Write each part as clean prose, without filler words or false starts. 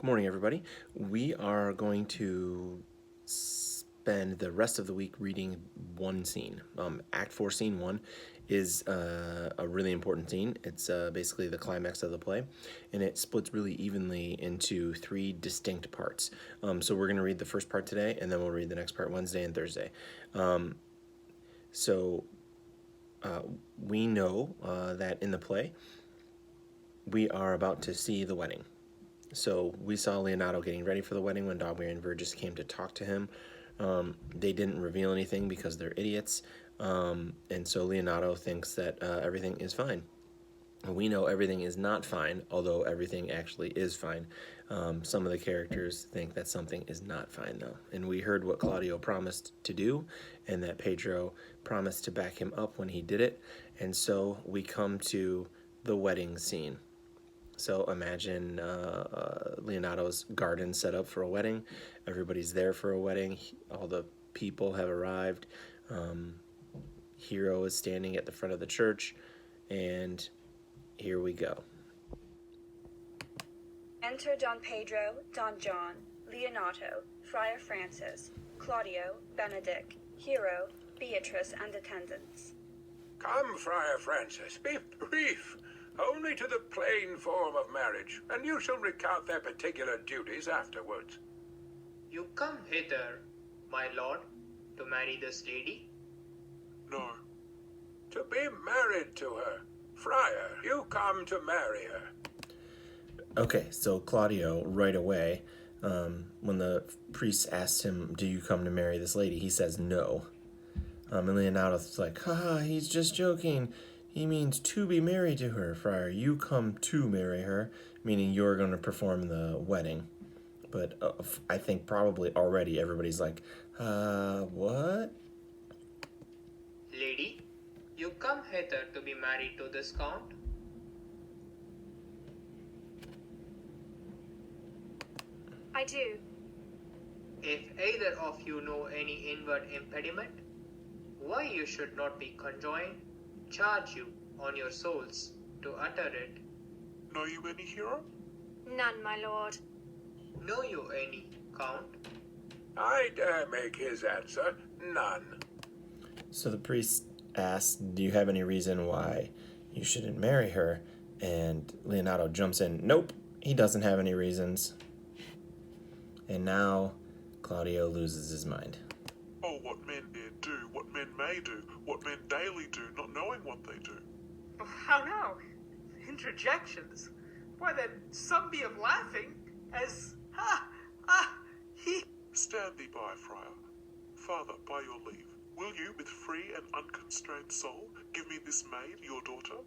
Morning, everybody. We are going to spend the rest of the week reading one scene. Act 4, Scene 1 is a really important scene. It's basically the climax of the play, and it splits really evenly into three distinct parts. So we're going to read the first part today, and then we'll read the next part Wednesday and Thursday. So we know that in the play, we are about to see the wedding. So we saw Leonardo getting ready for the wedding when Dogberry and Verges came to talk to him. They didn't reveal anything because they're idiots, and so Leonardo thinks that everything is fine. We know everything is not fine, although everything actually is fine. Some of the characters think that something is not fine, though. And we heard what Claudio promised to do, and that Pedro promised to back him up when he did it. And so we come to the wedding scene. So imagine Leonardo's garden set up for a wedding. Everybody's there for a wedding. All the people have arrived. Hero is standing at the front of the church, and here we go. Enter Don Pedro, Don John, Leonato, Friar Francis, Claudio, Benedict, Hero, Beatrice, and attendants. Come, Friar Francis, be brief. Only to the plain form of marriage, and you shall recount their particular duties afterwards. You come hither, my lord, to marry this lady? No. To be married to her. Friar, you come to marry her. Okay, so Claudio, right away, when the priest asks him, do you come to marry this lady, he says no. And Leonardo's like, haha, he's just joking. He means to be married to her, Friar. You come to marry her, meaning you're going to perform the wedding. But I think probably already everybody's like, what? Lady, you come hither to be married to this count? I do. If either of you know any inward impediment, why you should not be conjoined, charge you on your souls to utter it. Know you any, Hero? None, my lord. Know you any, Count? I dare make his answer, none. So the priest asks, do you have any reason why you shouldn't marry her? And Leonardo jumps in, nope, he doesn't have any reasons. And now Claudio loses his mind. Oh, what men dare do, what men may do, what men daily do, not knowing what they do. How now? Interjections? Why then, some be of laughing, as, he... Stand thee by, friar. Father, by your leave, will you, with free and unconstrained soul, give me this maid, your daughter?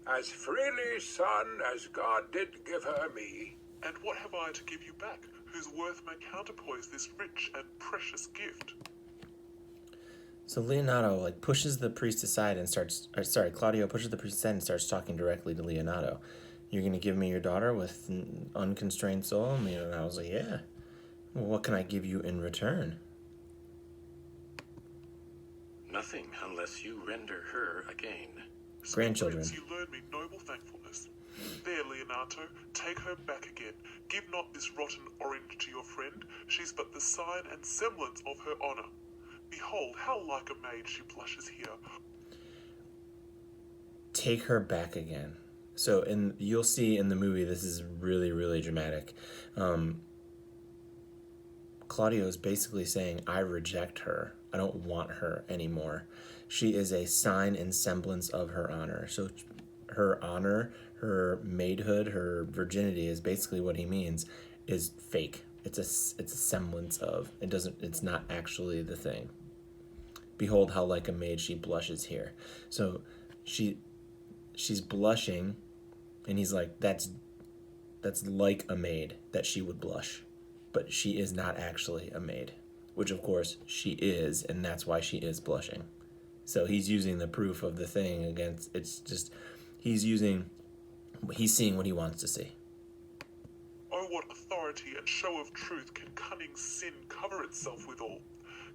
As freely, son, as God did give her me. And what have I to give you back, whose worth may counterpoise this rich and precious gift? So Leonardo pushes the priest aside and Claudio pushes the priest aside and starts talking directly to Leonardo. You're going to give me your daughter with unconstrained soul? And Leonardo's like, yeah. Well, what can I give you in return? Nothing unless you render her again. Grandchildren. You learn me noble thankfulness. There, Leonardo, take her back again. Give not this rotten orange to your friend. She's but the sign and semblance of her honour. Behold, how like a maid she blushes here. Take her back again. So you'll see in the movie, this is really, really dramatic. Claudio is basically saying, I reject her. I don't want her anymore. She is a sign and semblance of her honor. So her honor, her maidhood, her virginity is basically what he means is fake. It's a semblance of. It's not actually the thing. Behold how like a maid she blushes here. So she's blushing, and he's like, that's like a maid that she would blush. But she is not actually a maid, which of course she is, and that's why she is blushing. So he's using the proof of the thing against, he's seeing what he wants to see. Oh, what authority and show of truth can cunning sin cover itself withal?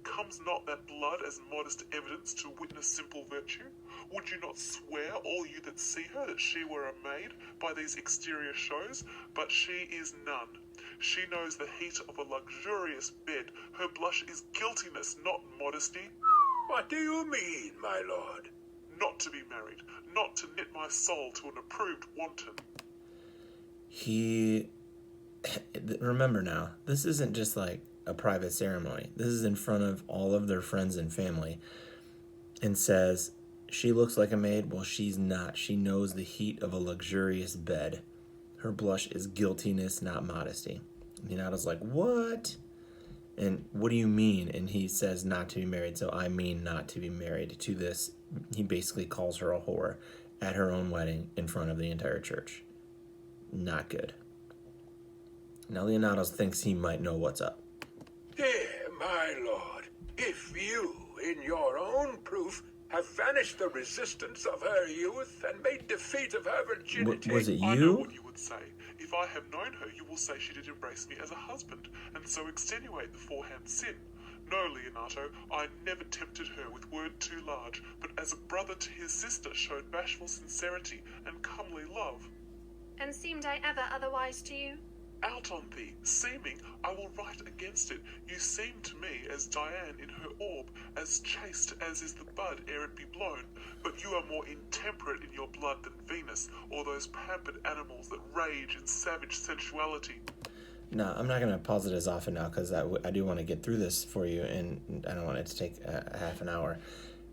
comes not that blood as modest evidence to witness simple virtue? Would you not swear, all you that see her, that she were a maid by these exterior shows? But she is none. She knows the heat of a luxurious bed. Her blush is guiltiness, not modesty. What do you mean, my lord? Not to be married, not to knit my soul to an approved wanton. Remember now, this isn't just like a private ceremony. This is in front of all of their friends and family, and says, she looks like a maid. Well, she's not. She knows the heat of a luxurious bed. Her blush is guiltiness, not modesty. Leonato's like, what? And what do you mean? And he says not to be married, so I mean not to be married to this. He basically calls her a whore at her own wedding in front of the entire church. Not good. Now Leonato thinks he might know what's up. Dear my lord, if you, in your own proof, have vanished the resistance of her youth and made defeat of her virginity... Was it I know you? what you would say. If I have known her, you will say she did embrace me as a husband, and so extenuate the forehand sin. No, Leonato, I never tempted her with word too large, but as a brother to his sister showed bashful sincerity and comely love. And seemed I ever otherwise to you? Out on thee, seeming, I will write against it. You seem to me as Diane in her orb, as chaste as is the bud ere it be blown, but you are more intemperate in your blood than Venus, or those pampered animals that rage in savage sensuality. No, I'm not going to pause it as often now, because I do want to get through this for you, and I don't want it to take a half an hour.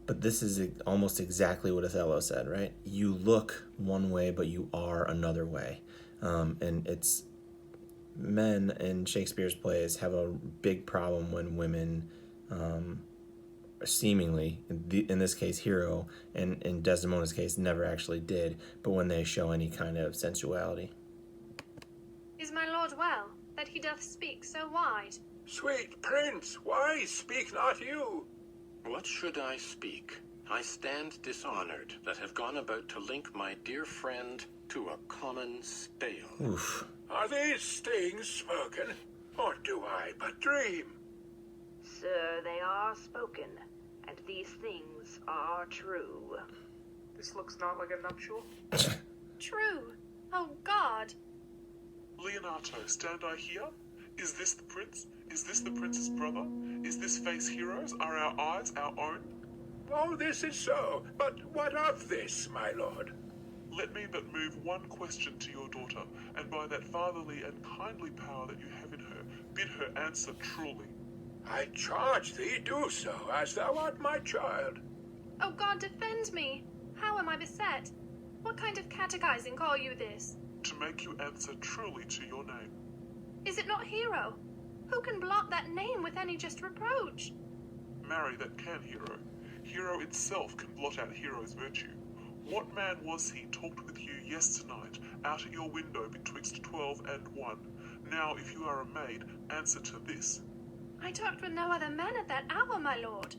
But this is almost exactly what Othello said, right? You look one way, but you are another way. And it's... Men in Shakespeare's plays have a big problem when women, seemingly, in this case, Hero, and in Desdemona's case, never actually did, but when they show any kind of sensuality. Is my lord well, that he doth speak so wide? Sweet prince, why speak not you? What should I speak? I stand dishonored that have gone about to link my dear friend to a common stale. Oof. Are these things spoken, or do I but dream? Sir, they are spoken, and these things are true. This looks not like a nuptial. True. Oh, God. Leonato, stand I here? Is this the prince? Is this the prince's brother? Is this face Hero's? Are our eyes our own? Oh, this is so, but what of this, my lord? Let me but move one question to your daughter, and by that fatherly and kindly power that you have in her, bid her answer truly. I charge thee do so, as thou art my child. Oh, God, defend me. How am I beset? What kind of catechizing call you this? To make you answer truly to your name. Is it not Hero? Who can blot that name with any just reproach? Marry, that can Hero. Hero itself can blot out Hero's virtue. What man was he talked with you yesternight, out at your window betwixt 12 and 1? Now, if you are a maid, answer to this. I talked with no other man at that hour, my lord.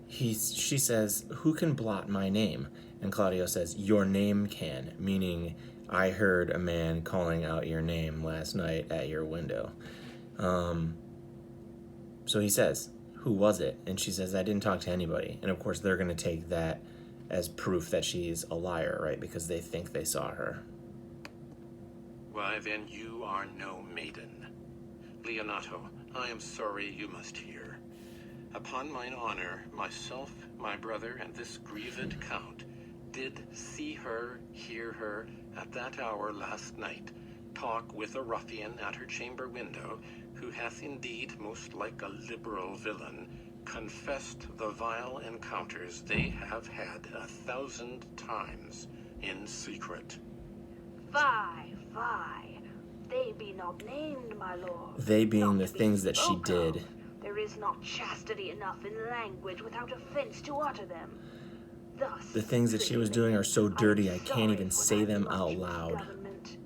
She says, who can blot my name? And Claudio says, your name can, meaning I heard a man calling out your name last night at your window. So he says, who was it? And she says, I didn't talk to anybody. And of course, they're going to take that as proof that she's a liar, right? Because they think they saw her. Why, then you are no maiden. Leonato, I am sorry you must hear. Upon mine honor, myself, my brother, and this grieved count did see her, hear her, at that hour last night, talk with a ruffian at her chamber window, who hath indeed, most like a liberal villain, confessed the vile encounters they have had 1,000 times in secret. Fie, fie. They be not named, my lord. They being Not the to be things that she spoke of. did. There is not chastity enough in language without offense to utter them. Thus, The things that she was doing are so dirty I can't even say them out illustrious loud. government.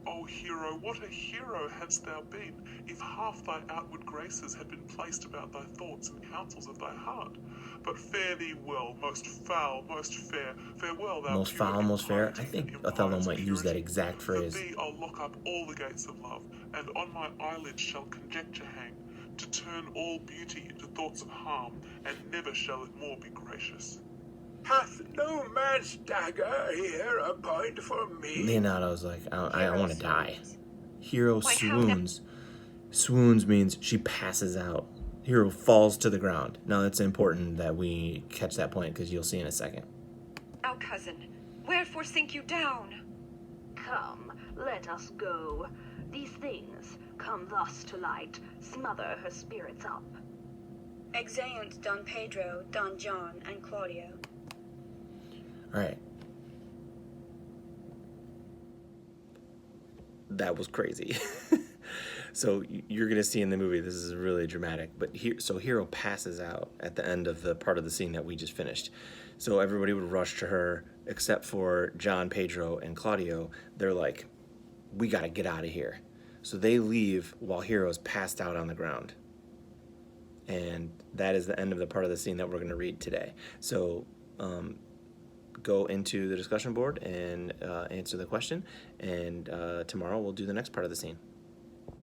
O hero, what a hero hadst thou been, if half thy outward graces had been placed about thy thoughts and counsels of thy heart. But fare thee well, most foul, most fair. Farewell, thou Most pure foul, most fair. impiety I think and Othello impious might use that purity. exact For phrase. thee I'll lock up all the gates of love, and on my eyelids shall conjecture hang. to turn all beauty into thoughts of harm, and never shall it more be gracious. Hath no man's dagger here a point for me? Leonato's like, I Hero want to die. swoons. Hero Why, how swoons. Swoons means she passes out. Hero falls to the ground. Now it's important that we catch that point because you'll see in a second. Our cousin, wherefore sink you down? Come, let us go. These things come thus to light, smother her spirits up. Exeunt Don Pedro, Don John, and Claudio. All right. That was crazy. So you're gonna see in the movie, this is really dramatic. But Hero passes out at the end of the part of the scene that we just finished. So everybody would rush to her, except for John, Pedro, and Claudio. They're like, we gotta get out of here. So they leave while Hero's passed out on the ground. And that is the end of the part of the scene that we're gonna read today. So go into the discussion board and answer the question, and tomorrow we'll do the next part of the scene.